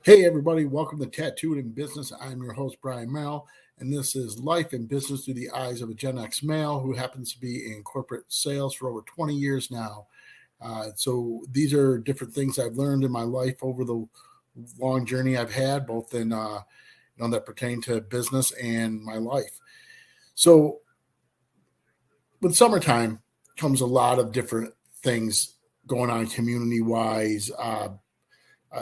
Hey, everybody, welcome to Tattooed in Business. I'm your host, Brian Merrill, and this is Life and Business Through the Eyes of a Gen X male who happens to be in corporate sales for over 20 years now. So, these are different things I've learned in my life over the long journey I've had, both in that pertain to business and my life. So, with summertime comes a lot of different things going on community wise.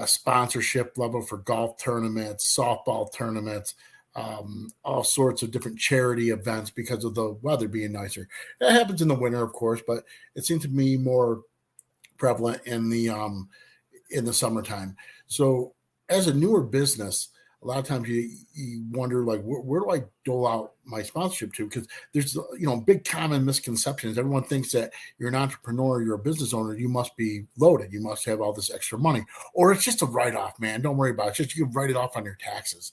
Sponsorship level for golf tournaments, softball tournaments, all sorts of different charity events because of the weather being nicer. It happens in the winter, of course, but it seems to be more prevalent in the summertime. So, as a newer business, a lot of times you wonder like where do I dole out my sponsorship to? Because there's big common misconceptions. Everyone thinks that you're an entrepreneur, you're a business owner, you must be loaded, you must have all this extra money, or it's just a write off, man. Don't worry about it. Just you can write it off on your taxes.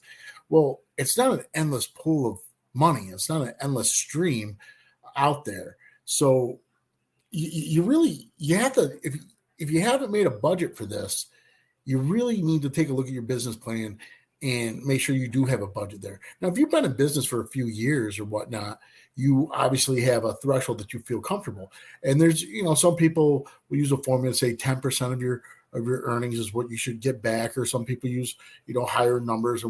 Well, it's not an endless pool of money. It's not an endless stream out there. So you really you have to if you haven't made a budget for this, you really need to take a look at your business plan and make sure you do have a budget there. Now, if you've been in business for a few years or whatnot, you obviously have a threshold that you feel comfortable. And there's, some people will use a formula and say 10% of your earnings is what you should get back, or some people use, higher numbers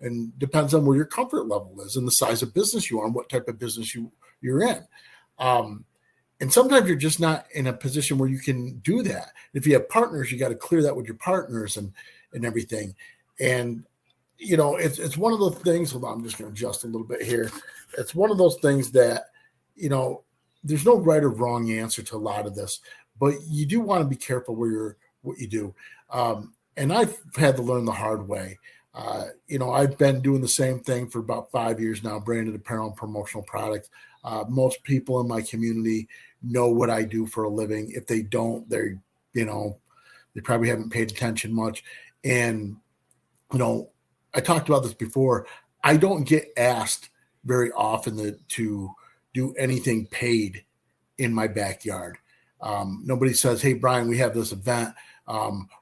and depends on where your comfort level is and the size of business you are and what type of business you're in. And sometimes you're just not in a position where you can do that. If you have partners, you got to clear that with your partners and everything. And it's one of those things. Hold on, I'm just going to adjust a little bit here. It's one of those things that, there's no right or wrong answer to a lot of this, but you do want to be careful what you do. And I've had to learn the hard way. I've been doing the same thing for about 5 years now, branded apparel and promotional products. Most people in my community know what I do for a living. If they don't, they probably haven't paid attention much. And, I talked about this before. I don't get asked very often to do anything paid in my backyard. Nobody says, "Hey, Brian, we have this event.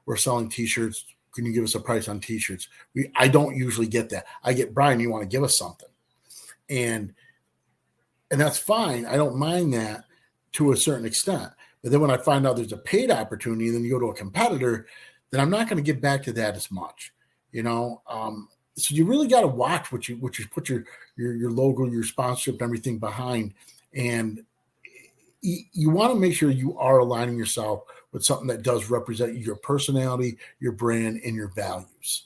We're selling T-shirts. Can you give us a price on T-shirts?" I don't usually get that. I get, "Brian, you want to give us something?" And that's fine. I don't mind that to a certain extent. But then when I find out there's a paid opportunity, and then you go to a competitor, then I'm not going to get back to that as much. So you really got to watch what you put your logo, your sponsorship, and everything behind, and you want to make sure you are aligning yourself with something that does represent your personality, your brand, and your values.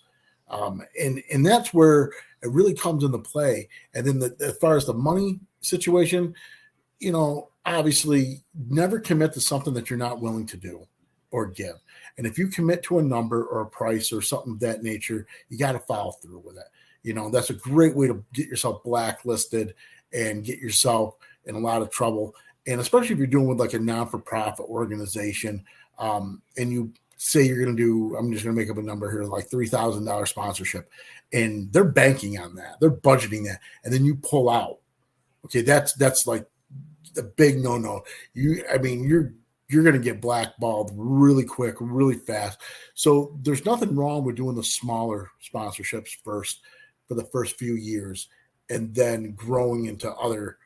And that's where it really comes into play. And then as far as the money situation, obviously never commit to something that you're not willing to do or give. And if you commit to a number or a price or something of that nature, you got to follow through with it. That's a great way to get yourself blacklisted and get yourself in a lot of trouble. And especially if you're doing with like a non-for-profit organization, and you say you're going to do, I'm just going to make up a number here, like $3,000 sponsorship, and they're banking on that, they're budgeting that, and then you pull out. Okay, that's like the big no-no. You're going to get blackballed really quick, really fast. So there's nothing wrong with doing the smaller sponsorships first for the first few years, and then growing into other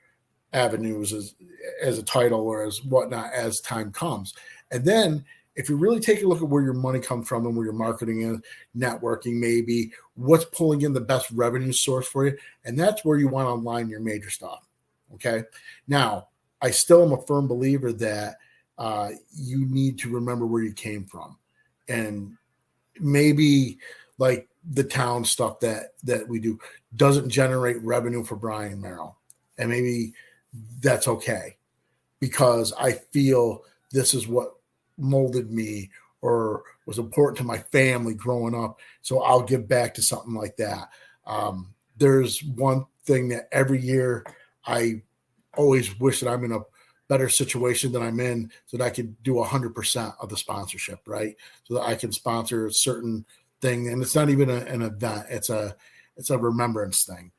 avenues as a title or as whatnot as time comes. And then if you really take a look at where your money comes from and where your marketing and networking, maybe what's pulling in the best revenue source for you, and that's where you want to align your major stuff. Okay. Now, I still am a firm believer that you need to remember where you came from, and maybe like the town stuff that we do doesn't generate revenue for Brian Merrill, and maybe that's okay because I feel this is what molded me or was important to my family growing up. So I'll give back to something like that. There's one thing that every year I always wish that I'm in a better situation than I'm in so that I could do 100% of the sponsorship, right? So that I can sponsor a certain thing. And it's not even an event. It's a remembrance thing.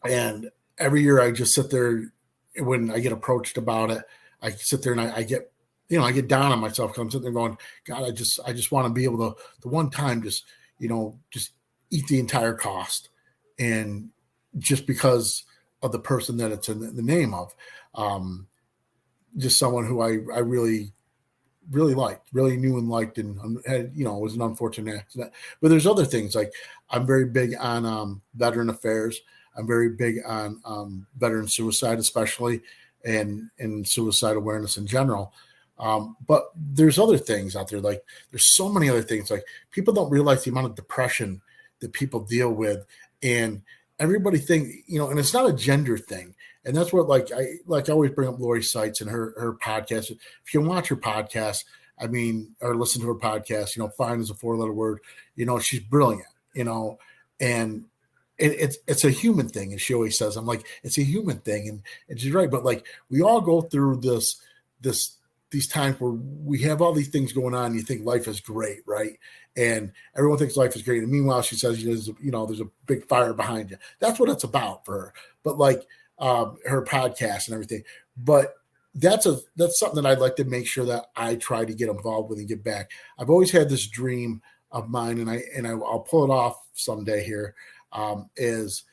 And every year I just sit there when I get approached about it, I sit there and I get I get down on myself because I'm sitting there going, God, I just want to be able to the one time just eat the entire cost, and just because of the person that it's in the name of, just someone who I really liked, really knew and liked, and had, it was an unfortunate accident. But there's other things like I'm very big on veteran affairs. I'm very big on veteran suicide, especially, and suicide awareness in general. But there's other things out there. Like there's so many other things. Like people don't realize the amount of depression that people deal with, and everybody think, and it's not a gender thing. And that's what, I always bring up Lori Seitz and her podcast. If you can watch her podcast, or listen to her podcast, fine is a 4-letter word. She's brilliant, and it's a human thing, as she always says. I'm like, it's a human thing, and she's right. But like we all go through these times where we have all these things going on. And you think life is great, right? And everyone thinks life is great. And meanwhile, she says, there's a big fire behind you. That's what it's about for her. But like her podcast and everything. But that's something that I'd like to make sure that I try to get involved with and get back. I've always had this dream of mine, and I'll pull it off someday here, is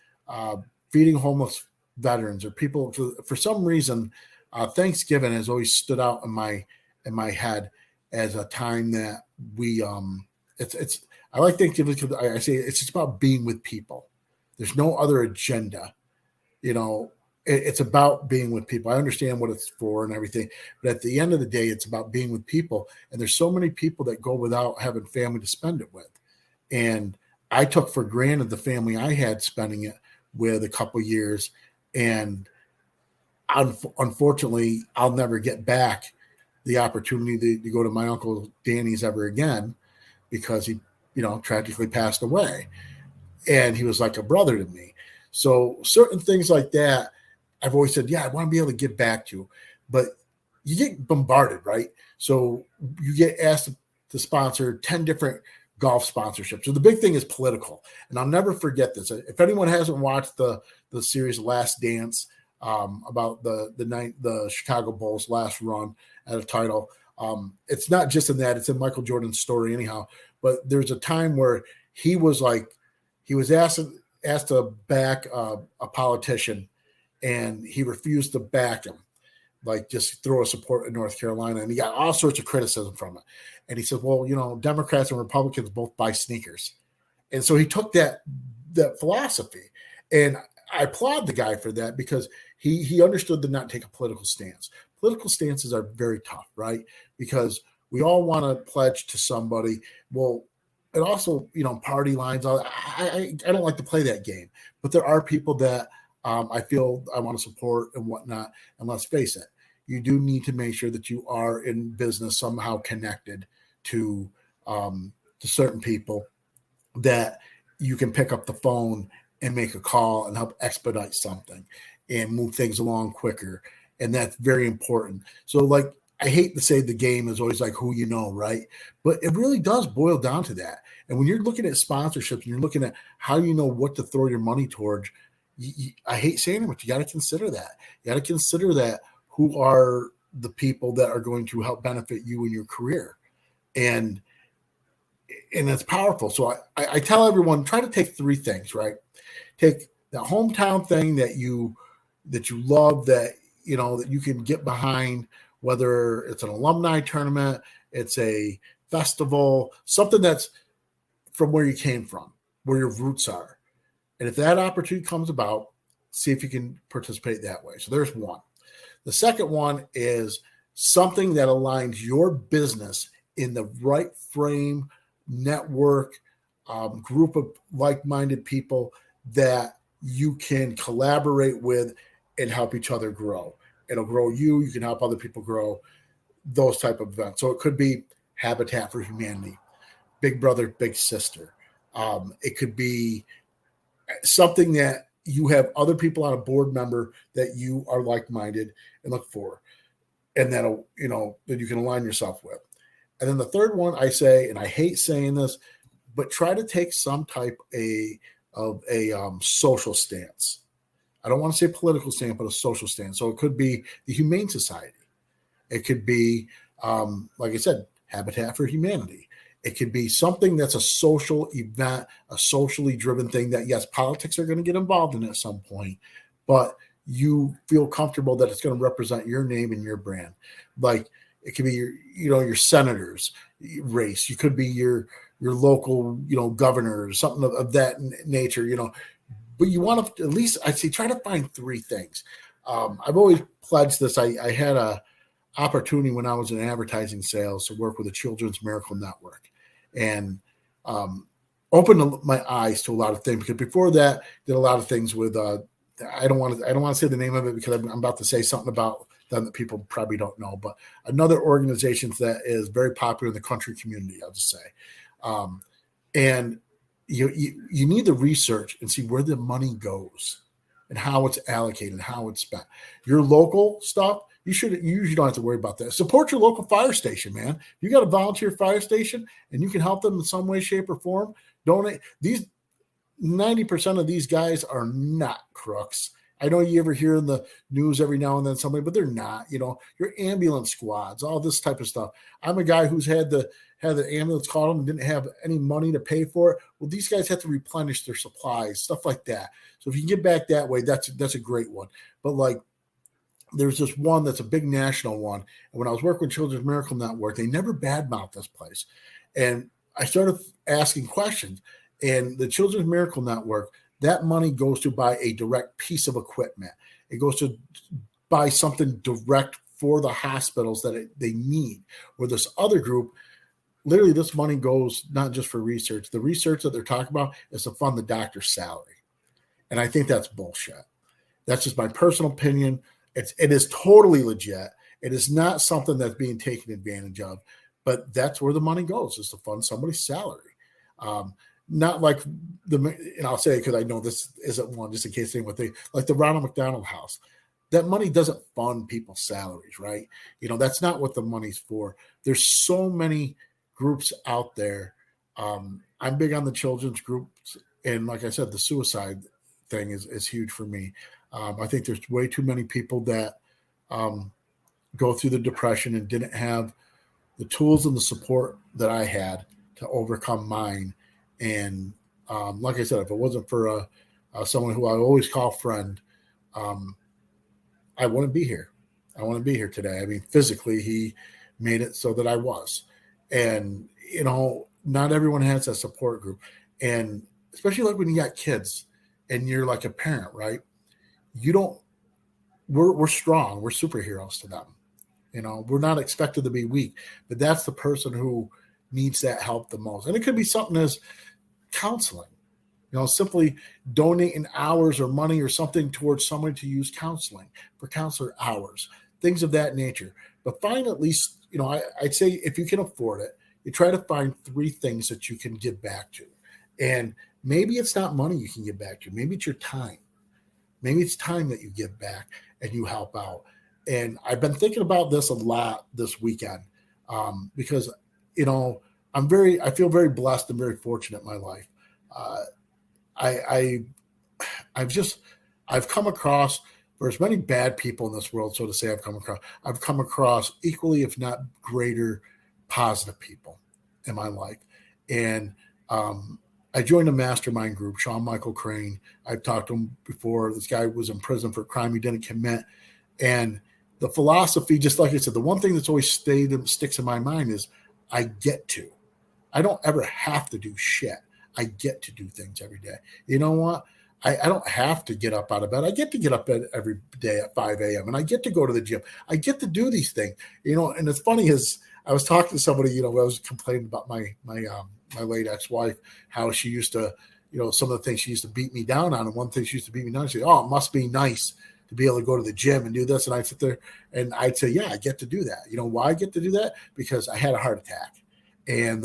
feeding homeless veterans or people. For some reason, Thanksgiving has always stood out in my head as a time that we I like Thanksgiving because I say it's just about being with people. There's no other agenda. It's about being with people. I understand what it's for and everything, but at the end of the day, it's about being with people. And there's so many people that go without having family to spend it with. And I took for granted the family I had spending it with a couple years. And unfortunately, I'll never get back the opportunity to go to my Uncle Danny's ever again, because he, tragically passed away. And he was like a brother to me. So certain things like that, I've always said, yeah, I want to be able to get back to. But you get bombarded, right? So you get asked to sponsor 10 different golf sponsorships. So the big thing is political. And I'll never forget this. If anyone hasn't watched the series Last Dance, about the Chicago Bulls' last run at a title, it's not just in that, it's in Michael Jordan's story anyhow. But there's a time where he was asked to back a politician, and he refused to back him, like just throw a support in North Carolina. And he got all sorts of criticism from it. And he said, well, Democrats and Republicans both buy sneakers. And so he took that philosophy. And I applaud the guy for that, because he understood to not take a political stance. Political stances are very tough, right? Because we all want to pledge to somebody. Well, and also, party lines. I don't like to play that game, but there are people that I feel I want to support and whatnot. And let's face it, you do need to make sure that you are in business somehow connected to certain people, that you can pick up the phone and make a call and help expedite something and move things along quicker. And that's very important. So like, I hate to say the game is always like who right? But it really does boil down to that. And when you're looking at sponsorships and you're looking at how what to throw your money towards, I hate saying it, but you got to consider that. You got to consider that who are the people that are going to help benefit you in your career. And it's powerful. So I tell everyone, try to take 3 things, right? Take the hometown thing that you love, that that you can get behind, whether it's an alumni tournament, it's a festival, something that's from where you came from, where your roots are. And if that opportunity comes about, see if you can participate that way. So there's one. The second one is something that aligns your business in the right frame, network, group of like-minded people that you can collaborate with and help each other grow. It'll grow you. You can help other people grow, those type of events. So it could be Habitat for Humanity, Big Brother, Big Sister. It could be something that you have other people on a board member that you are like-minded and look for, and that'll, that you can align yourself with. And then the third one I say, and I hate saying this, but try to take some type of a social stance. I don't want to say political stance, but a social stance. So it could be the Humane Society. It could be Like I said, Habitat for Humanity. It could be something that's a social event, a socially driven thing that, yes, politics are going to get involved in at some point, but you feel comfortable that it's going to represent your name and your brand. Like it could be your senator's race. You could be your local, governor or something of that nature, but you want to at least, I'd say, try to find three things. I've always pledged this. I had a opportunity when I was in advertising sales to work with the Children's Miracle Network, and opened my eyes to a lot of things, because before that, did a lot of things with I don't want to say the name of it, because I'm about to say something about them that people probably don't know, but another organization that is very popular in the country community, I'll just say. And you need to research and see where the money goes and how it's allocated, how it's spent. Your local stuff, you usually don't have to worry about that. Support your local fire station, man. You got a volunteer fire station and you can help them in some way, shape, or form. Donate. These 90% of these guys are not crooks. I know you ever hear in the news every now and then somebody, but they're not. Your ambulance squads, all this type of stuff. I'm a guy who's had the ambulance call them and didn't have any money to pay for it. Well, these guys have to replenish their supplies, stuff like that. So if you can get back that way, that's a great one. But like, there's this one that's a big national one. And when I was working with Children's Miracle Network, they never badmouthed this place. And I started asking questions. And the Children's Miracle Network, that money goes to buy a direct piece of equipment. It goes to buy something direct for the hospitals that they need. Where this other group, literally this money goes not just for research. The research that they're talking about is to fund the doctor's salary. And I think that's bullshit. That's just my personal opinion. It is totally legit. It is not something that's being taken advantage of, but that's where the money goes, is to fund somebody's salary. Not like and I'll say it because I know this isn't one, just in case anyone like the Ronald McDonald House. That money doesn't fund people's salaries, right? That's not what the money's for. There's so many groups out there. I'm big on the children's groups, and like I said, the suicide thing is huge for me. I think there's way too many people that go through the depression and didn't have the tools and the support that I had to overcome mine. And like I said, if it wasn't for someone who I always call friend, I wouldn't be here. I wouldn't be here today. I mean, physically, he made it so that I was. And, not everyone has that support group. And especially like when you got kids and you're like a parent, right? We're strong. We're superheroes to them. We're not expected to be weak, but that's the person who needs that help the most. And it could be something as counseling, simply donating hours or money or something towards someone to use counseling for counselor hours, things of that nature. But find at least, I'd say if you can afford it, you try to find three things that you can give back to. And maybe it's not money you can give back to. Maybe it's your time. Maybe it's time that you give back and you help out. And I've been thinking about this a lot this weekend because, I feel very blessed and very fortunate in my life. I've come across, for as many bad people in this world, so to say, I've come across equally, if not greater, positive people in my life. And I joined a mastermind group, Sean Michael Crane. I've talked to him before. This guy was in prison for a crime he didn't commit. And the philosophy, just like I said, the one thing that's always sticks in my mind is I don't ever have to do shit. I get to do things every day. You know what? I don't have to get up out of bed. I get to get up every day at 5 a.m. and I get to go to the gym. I get to do these things, and it's funny is I was talking to somebody, I was complaining about my late ex-wife, how she used to, some of the things she used to beat me down on. And one thing she used to beat me down, she'd say, oh, it must be nice to be able to go to the gym and do this. And I'd sit there and I'd say, yeah, I get to do that. You know why I get to do that? Because I had a heart attack. And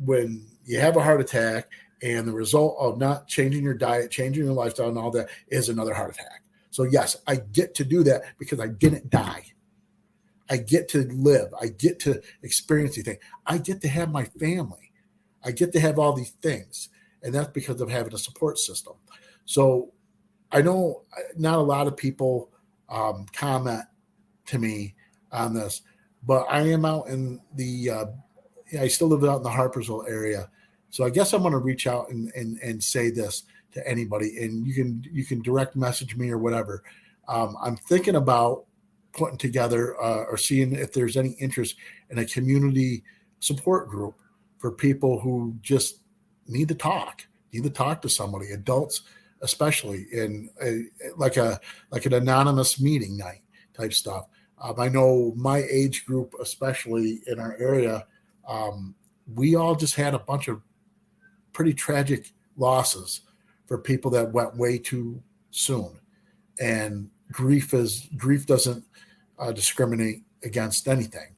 when you have a heart attack and the result of not changing your diet, changing your lifestyle and all that is another heart attack. So yes, I get to do that because I didn't die. I get to live. I get to experience these things. I get to have my family. I get to have all these things. And that's because of having a support system. So I know not a lot of people comment to me on this, but I am out in the I still live out in the Harpersville area. So I guess I'm going to reach out and say this to anybody, and you can direct message me or whatever. I'm thinking about putting together or seeing if there's any interest in a community support group for people who just need to talk to somebody, adults especially, in like an anonymous meeting night type stuff. I know my age group, especially in our area, we all just had a bunch of pretty tragic losses for people that went way too soon, and grief doesn't discriminate against anything.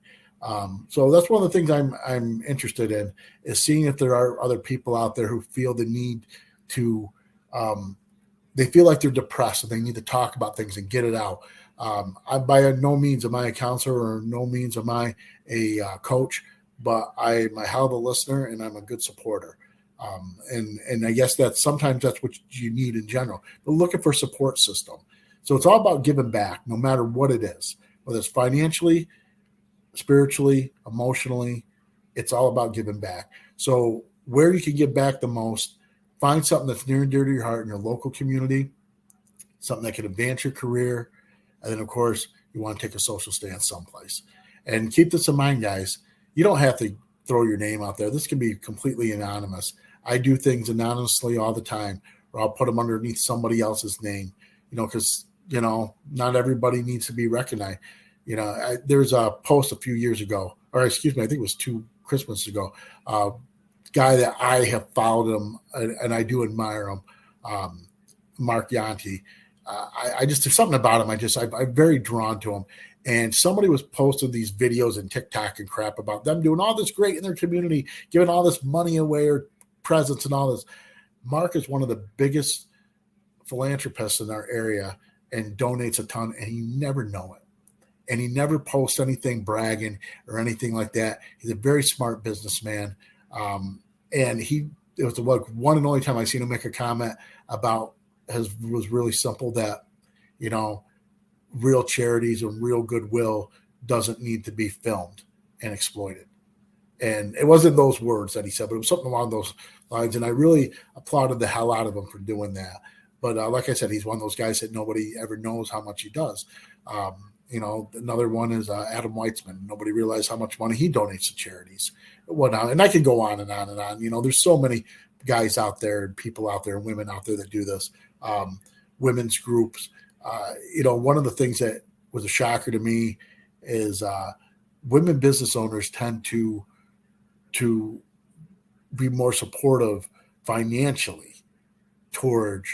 So that's one of the things I'm interested in, is seeing if there are other people out there who feel the need to they feel like they're depressed and they need to talk about things and get it out. I, by no means am I a counselor, or no means am I a coach, but I'm a hell of a listener and I'm a good supporter. And I guess sometimes that's what you need in general. But looking for a support system. So it's all about giving back, no matter what it is, whether it's financially, spiritually, emotionally. It's all about giving back. So where you can give back the most, find something that's near and dear to your heart in your local community, something that can advance your career. And then, of course, you want to take a social stance someplace. And keep this in mind, guys. You don't have to throw your name out there. This can be completely anonymous. I do things anonymously all the time, or I'll put them underneath somebody else's name, because, not everybody needs to be recognized. There's a post a few years ago, or excuse me, I think it was 2 Christmases ago, guy that I have followed him and I do admire him, Mark Yanti. I just, there's something about him. I'm very drawn to him. And somebody was posting these videos and TikTok and crap about them doing all this great in their community, giving all this money away or presents and all this. Mark is one of the biggest philanthropists in our area and donates a ton, and you never know it. And he never posts anything bragging or anything like that. He's a very smart businessman. And it was like one and only time I seen him make a comment about was really simple, that, real charities and real goodwill doesn't need to be filmed and exploited. And it wasn't those words that he said, but it was something along those lines. And I really applauded the hell out of him for doing that. But like I said, he's one of those guys that nobody ever knows how much he does. Another one is Adam Weitzman. Nobody realized how much money he donates to charities. Whatnot. And I can go on and on and on. There's so many guys out there and people out there and women out there that do this. Women's groups. One of the things that was a shocker to me is women business owners tend to be more supportive financially towards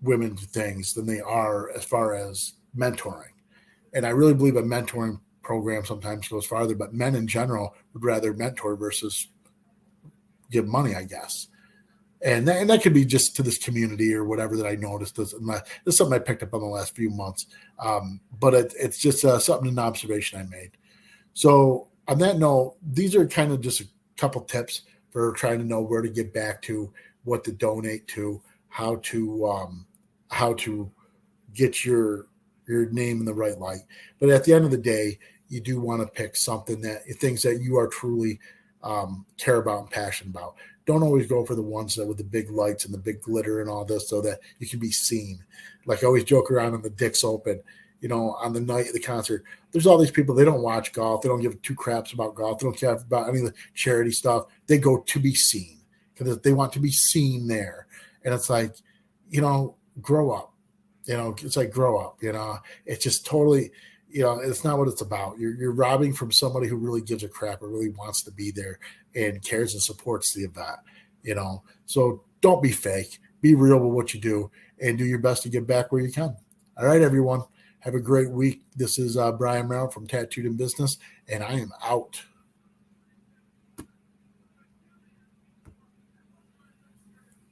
women's things than they are as far as mentoring. And I really believe a mentoring program sometimes goes farther, but men in general would rather mentor versus give money, I guess. And that could be just to this community or whatever that I noticed. This is something I picked up on the last few months. But it's just an observation I made. So on that note, these are kind of just a couple tips for trying to know where to get back to, what to donate to, how to get your name in the right light. But at the end of the day, you do want to pick something things that you are truly care about and passionate about. Don't always go for the ones that with the big lights and the big glitter and all this, so that you can be seen. Like I always joke around on the Dick's Open, on the night of the concert, there's all these people, they don't watch golf. They don't give 2 craps about golf. They don't care about any of the charity stuff. They go to be seen because they want to be seen there. And it's like, grow up. It's like grow up. It's just totally, it's not what it's about. You're robbing from somebody who really gives a crap or really wants to be there and cares and supports the event. So don't be fake. Be real with what you do and do your best to get back where you can. All right, everyone. Have a great week. This is Brian Brown from Tattooed in Business, and I am out.